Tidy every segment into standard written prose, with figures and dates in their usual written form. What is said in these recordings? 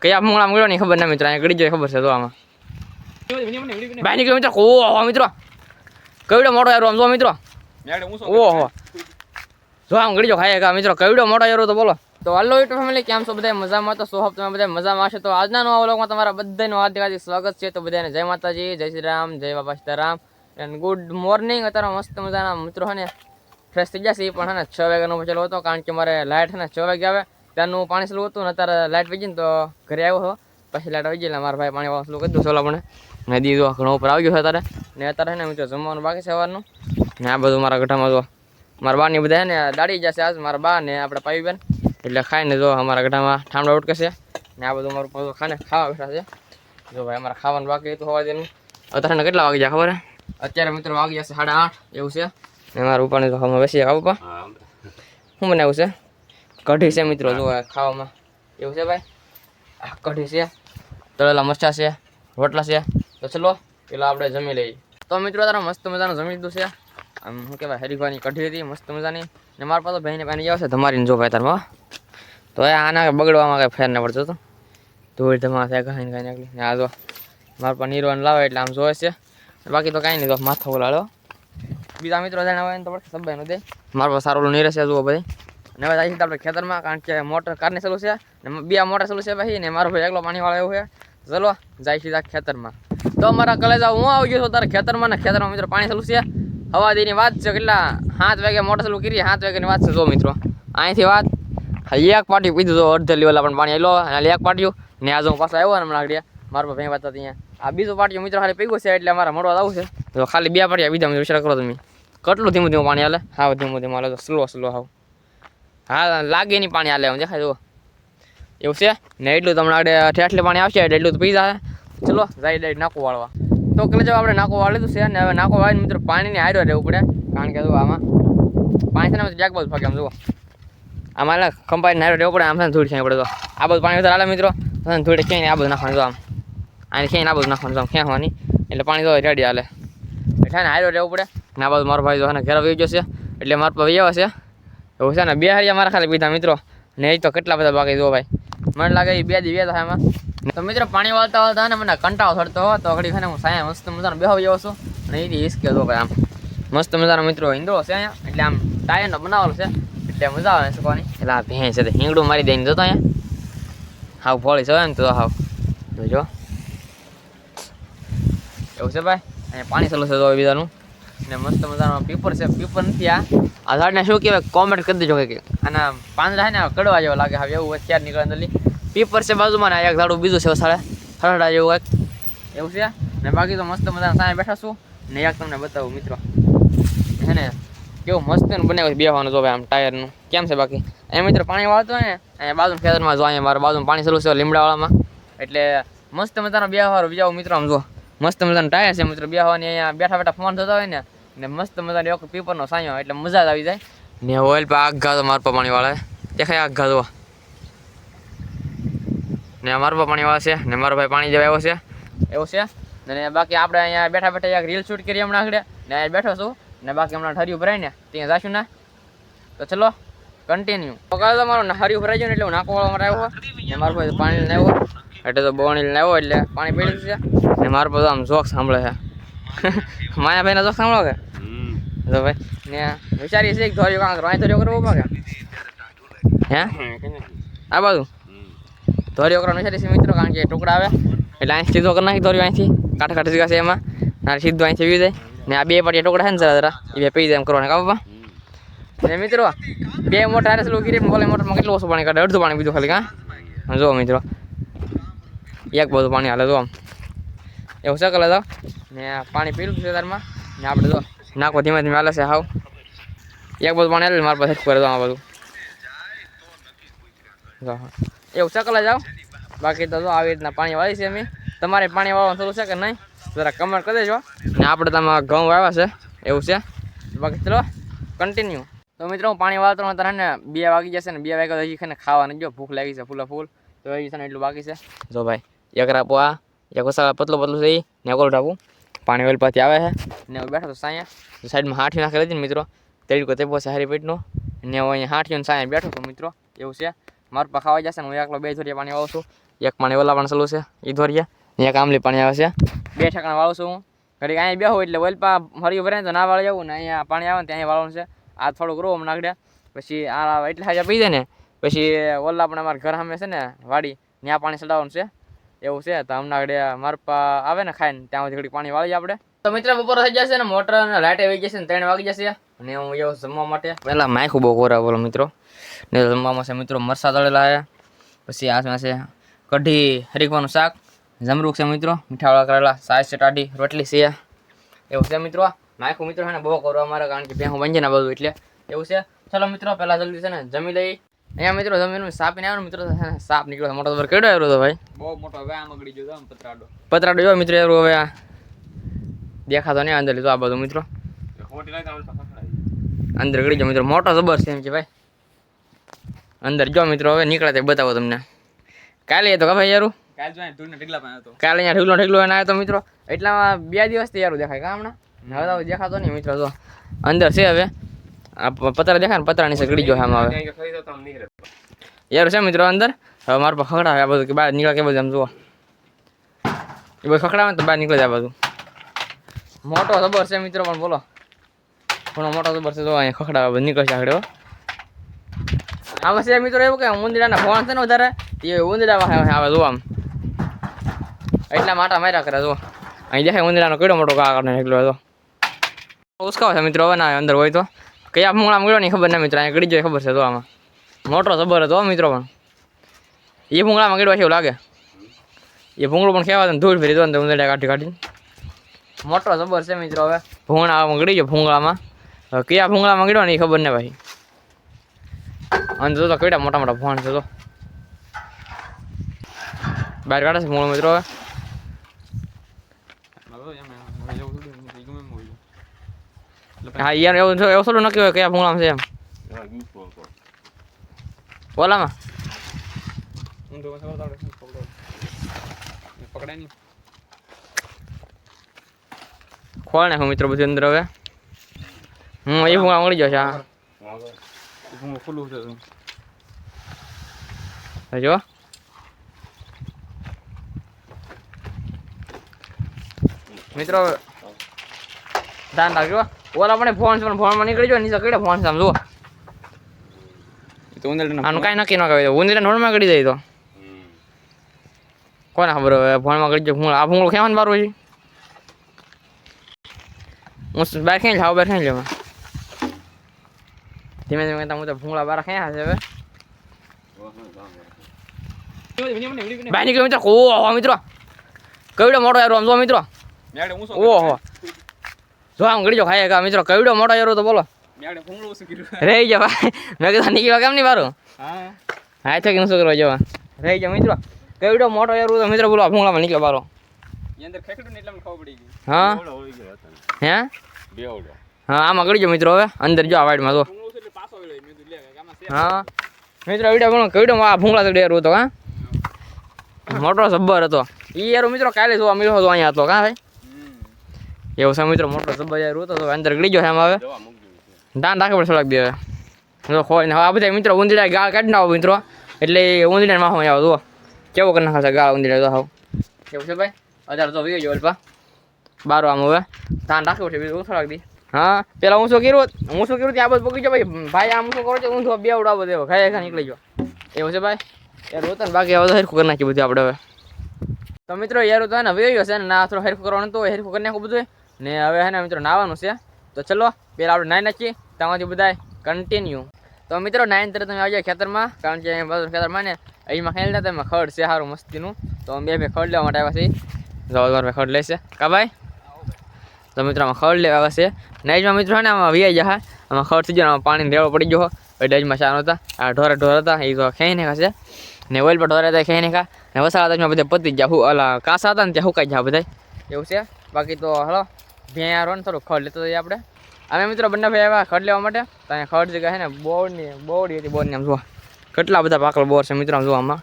કયા મૂળા મળ્યો નહીં ખબર ના મિત્રો, અહીંયા ગળી જાય ખબર છે. જો આમાં બાય નીકળ્યો મિત્રો. ઓહો મિત્રો, કવડો મોટો યાર આમ જો મિત્રો. ઓહો જો આમ ગળી જો ખાય કા મિત્રો, કવડો મોટો યાર તો બોલો. તો હાલો યુટ્યુબ ફેમિલી, કેમ છો બધા? મજામાં? તો સોહબ તમે બધા મજામાં હશો. તો આજના નવા વ્લોગમાં તમારા બધાનું હાર્દિક સ્વાગત છે. તો બધાને જય માતાજી, જય શ્રી રામ, જય બાબા સીતારામ એન્ડ ગુડ મોર્નિંગ. અત્યારે મસ્ત મજાના મિત્રો છે ને ફ્રેશ થઈ જશે. પણ છે ને 6 વાગ્યાનો ચાલુ હતો, કારણ કે મારે લાઇટ છે ને 6 વાગે આવે ત્યારનું પાણી ચાલુ હતું ને અત્યારે લાઇટ વહી ગઈ ને તો ઘરે આવ્યો હતો. પછી લાઇટ વહી ગઈ એટલે મારા ભાઈ પાણી વાળું ચાલુ કરી દીધું. સોલા પણ નદી જો ઘણો ઉપર આવી ગયો છે અત્યારે. ને અત્યારે છે ને મિત્રો જમવાનું બાકી છે સવારનું. ને આ બધું મારા ગઢામાં જો મારા બાની બધા છે ને દાડી જશે આજ, મારા બા ને આપણે પાવી બેન, એટલે ખાઈને જો અમારા ગઢામાં ઠામડા ઉટકે છે. ને આ બધું મારું બધું ખાને ખાવા બેઠા છે. જો ભાઈ અમારે ખાવાનું બાકી હતું હોવા દેનું. અત્યારે કેટલા વાગી જાય ખબર? અત્યારે મિત્રો વાગી જશે 8:30 એવું છે. ને મારા ઉપરની તો ખાવામાં બેસી આવું પા શું બનાવ્યું છે? કઢી છે મિત્રો. જો ખાવામાં એવું છે ભાઈ, કઢી છે, તળેલા મરચાં છે, રોટલા છે. તો ચલો પેલા આપણે જમી લઈએ. તો મિત્રો તારા મસ્ત મજાનું જમી લીધું છે. આમ શું કહેવાય, હરીફાની કઢી હતી મસ્ત મજાની. ને મારા પાસે ભાઈને પાણી આવશે તમારી જો ભાઈ તારમાં. તો આના બગડવામાં કંઈ ફેર ન પડતો હતો. ધૂળ ધમા થાય કાંઈ કાંઈ નાખલી. ને આ જો મારા પાસે નીરવાન લાવે એટલે આમ જોવે છે. બાકી તો કાંઈ નહીં, તો માથો બોલાડો. બીજા મિત્રો જાણે હોય ને તો પડે સબાઈ નું દે. મારા પાસે સારું નીરે છે જુઓ ભાઈ. ને હવે જાય છે આપણે ખેતરમાં, કારણ કે મોટર કારની ચાલુ છે ને બે મોટર ચાલુ છે ભાઈ. ને મારો ભાઈ એકલો પાણી વાળો એવું છે. ચલો જાય સીધા ખેતરમાં. તો મારા કલેજા હું આવી ગયો છું તારે ખેતરમાં. ને ખેતરમાં મિત્રો પાણી ચાલુ છે. હવા દીની વાત છે, કેટલા 7 વાગે મોટર ચાલુ કરી, 7 વાગ્યાની વાત છે. જો મિત્રો અહીંથી વાત એક પાટી પીધું તો અડધે લેવલ પણ પાણી આવેલો અને એક પાટ્યું. ને આજે હું પાછો આવ્યો ને હમણાં આગળ મારા ભાઈ વાત હતી અહીંયા. આ બીજું પાટિયું મિત્રો ખાલી પીગું છે એટલે અમારે મળવા આવું છે. તો ખાલી 2 પાટિયા બીજા વિચાર કરો તમે કેટલું ધીમું ધીમું પાણી હાલે. હા ધીમું ધીમું હાલે, તો સ્લો હાવ. હા લાગે નહીં પાણી હાલે, હું દેખાય જુઓ એવું છે. ને એટલું તમને આગળ ઠેઠલે પાણી આવશે એટલે એટલું તો પી જાય. ચલો જાય ડાયરેક્ટ નાકો વાળવા. તો એટલે જો આપણે નાકો વાળી લીધું છે. ને હવે નાકો વાળીને મિત્રો પાણીની હાર્યો રહેવું પડે, કારણ કે જો આમાં પાણી છે ને જાગ બધું ફાગે. આમ જુઓ આમાં ખંપાઈને હાર્યો રહેવું પડે. આમ છે ધૂળ ક્યાંય પડે. તો આ બધું પાણી વધારે હાલે મિત્રો. ધૂળે ક્યાંય આ બધું નાખવાનું. જો આમ આને ક્યાંય આ બધું નાખવાનું, આમ ખેંચવાની એટલે પાણી તો રેડી હાલે. એટલે ને હાર્યો રહેવું પડે. ને આ બધું મારો ભાઈ જો ને ઘરે આવી ગયો છે એટલે મારા પર વ્યવ છે એવું છે. ને 2 હારિયા મારા ખાલી પીધા મિત્રો. ને એ તો કેટલા બધા બાકી જો ભાઈ. મને લાગે એ 2 દી થાય એમાં. તો મિત્રો પાણી વાળતા વાળતા ને મને કંટાળો થતો હોય તો ઘડી ખાને હું સાયા મસ્ત મજાનો બેહવા જાવ છું. અને એથી હિસકે જો ભાઈ આમ મસ્ત મજાનો મિત્રો ઈંદડો છે અહીંયા. એટલે આમ ટાયરનો બનાવેલો છે એટલે મજા આવે શકવાની. એટલે આ ભેંસ છે હિંગડું મારી દઈને જતો અહીંયા હાવ ફોળી છે એમ તો હાવ જોજો એવું છે ભાઈ. અહીંયા પાણી ચાલુ છે તો બીજાનું. ને મસ્ત મજાનો પીપર છે. પીપર નથી આ ઝાડને શું કહેવાય કોમેન્ટ કરી દેજો કે આના પાંદડા છે ને કડવા જેવો લાગે. હવે એવું અત્યારે નીકળે અંદર પીપર છે બાજુમાં. ને એક ઝાડું બીજું છે સાડે હરડા જેવું કંઈક એવું છે. ને બાકી તો મસ્ત મજાના સામે બેઠા છું. ને એક તમને બતાવું મિત્રો હે ને કેવું મસ્ત બનાવ્યું છે બેહવાનું. જો ભાઈ આમ ટાયરનું કેમ છે. બાકી અહીંયા મિત્રો પાણી વાળતો હોય ને અહીંયા બાજુ ખેતરમાં જો અહીંયા મારા બાજુમાં પાણી ચાલુ છે લીમડાવાળામાં. એટલે મસ્ત મજાનો બેહવાનું બીજા મિત્રો આમ જો મસ્ત મજાનું ટાયર છે મિત્રો બેહવાની. અહીંયા બેઠા બેઠા ફોન થતો હોય ને મસ્ત મજાનો એક પીપરનો સાયો એટલે મજા જ આવી જાય. ને ઓઇલ પર આગ તો મારા પર પાણી વાળે દેખાય આગ તો. ને મારા પર પાણી વાળે છે. ને મારો ભાઈ પાણી જેવા આવ્યો છે એવું છે. ને બાકી આપણે અહીંયા બેઠા બેઠા એક રીલ શૂટ કરીએ હમણાં આગળ. ને અહીંયા બેઠો છું. ને બાકી હમણાં ઠર્યું ભરાય ને ત્યાં જઈશું ને. તો ચલો કન્ટિન્યુ. તો કાલે તો મારું હર્યું ભરાઈ ગયું એટલે હું નાકો વાળવા માટે આવ્યો. ને મારો ભાઈ પાણી લઈને આવ્યો એટલે તો બોણી લઈને આવ્યો એટલે પાણી પી લીધું છે. ને મારો ભાઈ આમ જોક સાંભળે છે માયાભાઈના જોક સાંભળો કે તો ભાઈ. ને વિચારીએ છીએ ધોર્યો કાંક રોય ધોર્યો કરવો કે હે આ બાજુ ધોર્યો કરવાનો વિચારીએ છીએ મિત્રો, કારણ કે ટુકડા આવે એટલે અહીં સીધો કરી નાખી ધોર્યો અહીંથી કાંઠા કાંઠા સીધા છે એમાં. ના સીધો અહીંથી વી જાય. ને આ 2 પાટિયા ટુકડા છે ને જરા એ 2 પી જાય એમ કરવાના કાપવા. ને મિત્રો 2 મોટા હારે ચાલુ કરી બોલે મોટરમાં કેટલું ઓછું પાણી કાઢે, અડધું પાણી બીજું ખાલી કાં જો મિત્રો એક બધું પાણી હાલે જો આમ એવું છે. કલે જાવ ને પાણી પી લીધું છે તારમાં. ને આપણે જો નાખો ધીમે ધીમે હાલે છે હાવ એક બધું પાણી હાલે મારા પાસે હેઠ કરે તો આ બધું એવું છે. કલે જાવ બાકી તો જો આવી રીતના પાણી વાળી છે અમે. તમારે પાણી વાળવાનું થોડું છે કે નહીં જરા કમેન્ટ કરી દેજો. ને આપણે તમે ઘઉં વાવ્યા છે એવું છે. બાકી ચલો કન્ટિન્યુ. તો મિત્રો હું પાણી વાળતો તારે ને 2 વાગી જશે ને 2 વાગ્યા હજી ખાને ખાવાનું જો ભૂખ લાગી છે ફૂલ. તો હજી છે ને એટલું બાકી છે. જો ભાઈ એક રાપો આ એક ઓછા પતલું છે ને ઓલું ટાપું પાણી વેલ પાથી આવે છે. ને બેઠો તો સાયા સાઈડમાં હાઠી નાખી લીધી ને મિત્રો તેડકો તે પોસે હારી પેટનો. ને હું અહીંયા હાઠીઓ સાયા બેઠો તો મિત્રો એવું છે. મારું પા ખાવા જશે ને હું એકલો 2 ધોરિયા પાણી વાવું છું. એક પાણી ઓલા પણ ચાલુ છે એ ધોરીયા, એક આમલી પાણી આવે છે. 2 ઠેકાણા વાળું છું હું. ઘડીક અહીંયા બેહું એટલે ઓલપા ફરી ભરાય તો ના વાળી જવું ને અહીંયા પાણી આવે ને ત્યાં વાળવાનું છે. આ થોડુંક રોમ નાખડે પછી આ એટલે હાજા પી જાય ને પછી ઓલા પણ અમારા ઘર સામે છે ને વાડી ત્યાં પાણી ચડાવવાનું છે એવું છે. તો હમણાં આગળ મારપા આવે ને ખાઈને ત્યાં સુધી ઘડી પાણી વાળી આપણે. તો મિત્ર બપોર થઈ જશે ને મોટર અને લાઇટ આવી જશે ને 3 વાગી જશે અને હું એવું જમવા માટે પહેલાં માયખું બહુ કોરા બોલો મિત્રો ને જમવામાં છે મિત્રો મરસા તળેલા છે, પછી આ છે કઢી હરીકવાનું શાક, જમરૂખ છે મિત્રો, મીઠાવાળા કરેલા, સાસ છે, ટાઢી રોટલી છે એવું છે મિત્રો. માયખું મિત્રો છે ને બહુ કરવા અમારે કારણ કે ભેહું બની જાય ને બધું એટલે એવું છે. ચલો મિત્રો પહેલાં જલ્દી છે ને જમી લઈ. અહીંયા મિત્રો જમીન સાપીને આવ્યો મિત્રો સાપ નીકળ્યો મોટો તો કેડો આવ્યો હતો ભાઈ બહુ મોટો. હવે આમ આગળી ગયો પતરાડો જો મિત્રો આવ્યો. હવે આ દેખાતો નહીં અંદર લીધો આ બધું મિત્રો અંદર ગળી જાઓ મિત્રો મોટો જબર છે એમ કે ભાઈ અંદર જો મિત્રો. હવે નીકળે તે બતાવો તમને. કાલે તો ભાઈ યારું કાલે અહીંયા ઢગલો આવ્યો તો મિત્રો એટલામાં 2 દિવસથી યારું દેખાય કા હમણાં હવે તો દેખાતો નહીં મિત્રો. તો અંદર છે હવે આ પતરા દેખાય ને પતરાની છે ગળી જો આમાં હવે યારું છે મિત્રો અંદર. હવે મારા પર ખખડાવે આ બધું કે બહાર નીકળે કે બધું આમ જુઓ એ બધું ખખડાવે તો બહાર નીકળે આ બધું. મોટો જબર છે મિત્રો પણ બોલો ઘણો મોટો જબર છે. તો અહીંયા ખખડાવે બધું નીકળશે આગળ. આમાં છે મિત્રો એવું કે ઉંદીડાના ફોન છે ને વધારે એ ઉંદીડા આવે જો આમ એટલા માટા માર્યા કરે જો અહીં દેખાય ઉંદીડાનો કેડો મોટો કાકડને નીકળ્યો હતો ઉસકાવ છે મિત્રો. હવે ના અંદર હોય તો કયા ભૂંગળા મળ્યો નહીં ખબર ના મિત્રો. અહીંયા ગળી જાય ખબર છે તો આમાં મોટો જબર હતો મિત્રો પણ એ ભૂંગળામાં ગળવા એવું લાગે એ ભૂંગળું પણ ખેવા ધૂળ ફેરી દો અંદર ઉંદીડા કાઢીને મોટો જબર છે મિત્રો. હવે ભૂંગળામાં ગળી ગયો ભૂંગળામાં કયા ભૂંગળામાં ગળ્યો ને એ ખબર ને ભાઈ. અંદર તો કેડા મોટા મોટા ફોન છે તો બહાર કાઢે છે મૂળ મિત્રો. હા યાર એવું થોડું નક્કી હોય કયા ભૂંગળામાં છે એમ ઓલામાં ખોળ નાખું મિત્રો બધું અંદર. હવે એ ભૂંગળા મળી જશે. હા જો મિત્રો ધ્યાન રાખજો. ઓલા પણ ફોનમાં નીકળી જાય નીચે કઈ ફોન સામ જુઓ આનું કાંઈ નક્કી ન કહેવાય. ઉંદીડા નોળમાં ગળી જાય તો કોને ખબર હવે ફોનમાં ગળી જાય. આ ભૂંગળું ખેવાનું બારું છે હું બહાર ખેંચ બહાર ખેંચ લેવા ધીમે ધીમે હું તો ભૂંગળા બાર ખેંચા છે હવે બાર નીકળ્યો મિત્રો. ઓહો મિત્રો કવડો મોટો યાર આમ જો મિત્રો ઓહો જો આમ ગળી જો ખાય કા મિત્રો કવડો મોટો યાર તો બોલો રહી જા ભાઈ. મેં કીધું નીકળ્યો કેમ નહીં બારું હા છે કે શું કરવા જવા રહી જા મિત્રો કવડો મોટો યાર તો મિત્રો બોલો ભૂંગળામાં નીકળ્યો બારો. હા હે હા આમાં ગળી જો મિત્રો. હવે અંદર જો આ વાઈડમાં જો હા મિત્રો વિડીયો કવડો આ ભૂંગળા તો યાર હતો હા મોટો જબ્બર હતો એ યાર મિત્રો. કાલે જોવા મળ્યો હતો અહીંયા હતો કા ભાઈ એવું છે મિત્રો મોટો જબ્બર યાર હતો તો અંદર ગળી ગયો એમ. હવે દાન રાખે પડે થોડાક દે હવે ખોઈને આ બધા મિત્રો ઉંદીડા ગાળ કાઢી નાખો મિત્રો એટલે ઉંદીડા માહો આવો જુઓ કેવો કરી નાખે ગાળ ઉંદીડા તો હાવ એવું છે ભાઈ. અત્યારે તો વી ગયો અલ્પા બારો આમ હવે દાન રાખવું છે બીજું થોડાક દી. હા પેલા હું શું કર્યું ત્યાં બધું પકડી ગયો ભાઈ આમ શું કરો છો હું બે ઉડાવો દેવો ખાઈ ખા નીકળી ગયો એવું છે ભાઈ. યાર હોતા ને બાકી હવે તો હરખું કરી નાખ્યું બધું આપણે હવે. તો મિત્રો યાર તો ને વયો છે ને ના થોડું હરખું કરવાનું તો હરખું કરી નાખું બધું ને હવે હે ને મિત્રો નાવાનું છે. તો ચલો પહેલાં આપણે નાહી નાખીએ ત્યાંથી બધા કન્ટિન્યુ. તો મિત્રો નાઈન તરત તમે આવી જાય ખેતરમાં કારણ કે બધું ખેતરમાં ને અહીંમાં ખેલ ને એમાં ખડ છે સારું મસ્તીનું તો બે ખડ લેવા માટે આવ્યા છે. જવા ખડ લેશે કા ભાઈ. તો મિત્રો આમાં ખડ લેવા આવ્યા છે નાઈટમાં મિત્રો ને આમાં વી જાય હા આમાં ખડ થઈ જાય પાણી રેડો પડી ગયો એટલે ડજમાં સારો હતા આ ઢોર હતા એ તો ખાઈ નાખા છે ને ઓઇલ પર ઢોરા હતા ખાઈ નાખા ને વસાડા હતા બધા પતી ગયા ઓલા કાસા હતા ને ત્યાં હુકાઈ ગયા બધા એવું છે. બાકી તો હલો ભેંયારો ને થોડું ખડ લેતો જઈએ આપણે. અમે મિત્રો બંને ભાઈ આવ્યા ખડ લેવા માટે તો અહીંયા ખડ જગ્યા છે ને બોરડી હતી બોરની આમ જોવા કેટલા બધા પાકલ બોર છે મિત્રો આમ જોવા આમાં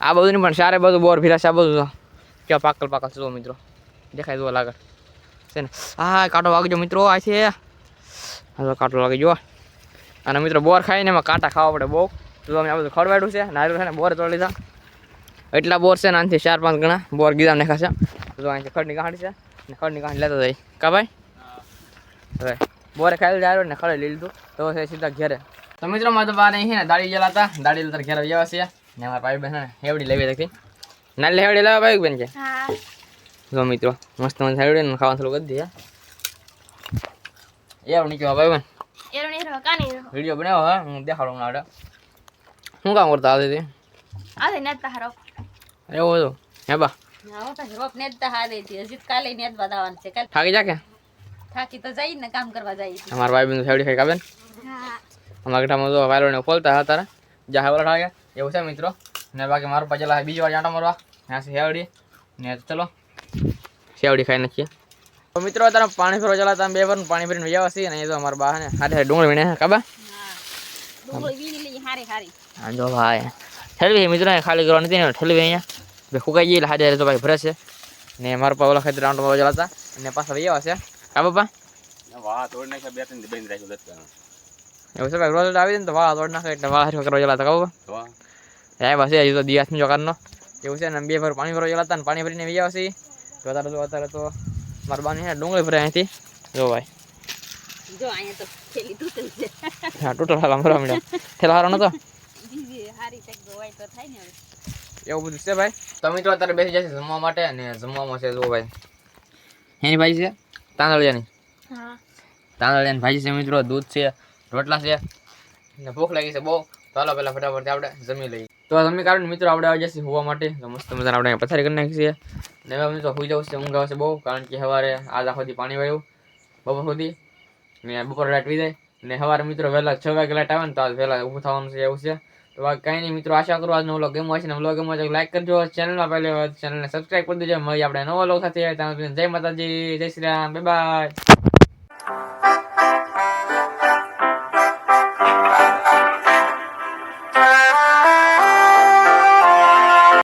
આ બધું પણ સારે બધું બોર ફીરા છે આ બધું કેવા પાકલ જુઓ મિત્રો દેખાય જુઓ લાગે છે ને. હા કાંટો વાગજો મિત્રો આ છે હા કાંટો લાગી જુઓ અને મિત્રો બોર ખાઈને એમાં કાંટા ખાવા પડે બહુ તો અમે આ બધું ખડવાડ્યું છે નારિયેળ છે ને બોર તોડી લીધા એટલા બોર છે ને આનાથી 4-5 ગણા બોર ગીધા નાખ્યા છે. તો અહીંથી ખડની ગાંઠ છે ને ખડની ગાંઠ લેતા જાય કા ભાઈ. હવે બોરે ખાઈ જાય ને ખડે લઈ લીધું તો છે સીધા ઘેરે. તો મિત્રો મારે તો બાર અહીં છે ને દાડી ગયેલા હતા, દાડી લેતા ઘેર આવ્યા છે ને અમારા ભાઈ બહેન હેવડી લેવી હતી. નાલી હેવડી લાવવા ભાઈ બેન છે. જો મિત્રો મસ્ત મસ્ત હેવડી ને ખાવાનું થોડું કરી દે. એવું નીકળ્યો ભાઈ બેન વિડીયો બનાવો હા હું દેખાડું ના. શું કામ કરતા આવતી એવું હતું હે બા થાકી જા કે થાકી તો જઈ ને કામ કરવા જાય. અમારા ભાઈ બેન હેવડી ખાઈ કાબે અમારા ગઢામાં તો વાયરો ને ખોલતા હતા તારા જા હેવડા ઠાગે એવું છે મિત્રો. ને બાકી મારું પાછળ બીજી વાર આંટા મારવા ત્યાં છે હેવડી ને ચલો સેવડી ખાઈ નાખીએ. તો મિત્રો અત્યારે પાણી ફરવા ચલા તમે 2 વાર પાણી ભરીને વ્યવા છીએ ને એ તો અમારા બા ને હાથે ડુંગળી વીણે કાબા હા જો ભાઈ ઠેલવી મિત્રો ખાલી કરવા નથી ને ઠેલવી અહીંયા બે ફૂકાઈ ગઈ એટલે હાથે તો ભાઈ ભરે છે ને મારા પા ઓલા ખેતર આંટો મારવા ચલા હતા અને પાછા વ્યવા છે કા બાપા વાહ તોડ નાખ્યા 2-3 દી બંધ રાખ્યું દત્તા એવું છે ભાઈ રોજ આવી ને તો વાહ તોડ નાખે એટલે વાહ કરવા ચલા હતા કા બાપા હે બસ હજી તો દિયાસ ની જોકારનો એવું છે ને 2 વાર પાણી ભરવા ગયેલા હતા ને પાણી ભરીને વ્યવા છે. તો અત્યારે તો મારા બાની છે ડુંગળી ભરે અહીંથી જો ભાઈ જો અહીંયા તો થેલી તૂટેલ છે. હા ટોટલ હાલ અમારો મળ્યો થેલા હારો નતો બીજી હારી તક હોય તો થાય ને એવું બધું છે ભાઈ. તો મિત્રો અત્યારે બેસી જશે જમવા માટે અને જમવામાં છે જો ભાઈ એની ભાઈ છે તાંદળિયાની તાંદળિયાની ભાજી છે મિત્રો, દૂધ છે, રોટલા છે ને ભૂખ લાગી છે બહુ. તો હાલો પહેલાં ફટાફટ આપણે જમી લઈએ. તો જમી કારણ મિત્રો આપણે આવી જશે હોવા માટે તો મસ્ત મજાને આપણે પથારી કરી નાખી છે ને હવે મિત્રો સુઈ જવું છે ઊંઘ આવશે બહુ કારણ કે સવારે આજ આખો દી પાણી વાયું બપોર સુધી ને બપોર લાઈટ વી જાય ને સવારે મિત્રો વહેલા 6 વાગે લાઈટ આવે ને તો આજ વહેલા ઊભું થવાનું છે એવું છે. તો કાંઈ નહીં મિત્રો આશા કરું આજનો વ્લોગ ગમ્યો હશે ને વ્લોગ ગમ્યો તો લાઈક કરજો, ચેનલમાં પહેલી વાર ચેનલને સબસ્ક્રાઈબ કરી દેજો. મળી આપણે નવો વ્લોગ સાથે ત્યાં સુધી જય માતાજી, જય શ્રી રામ, બાય બાય.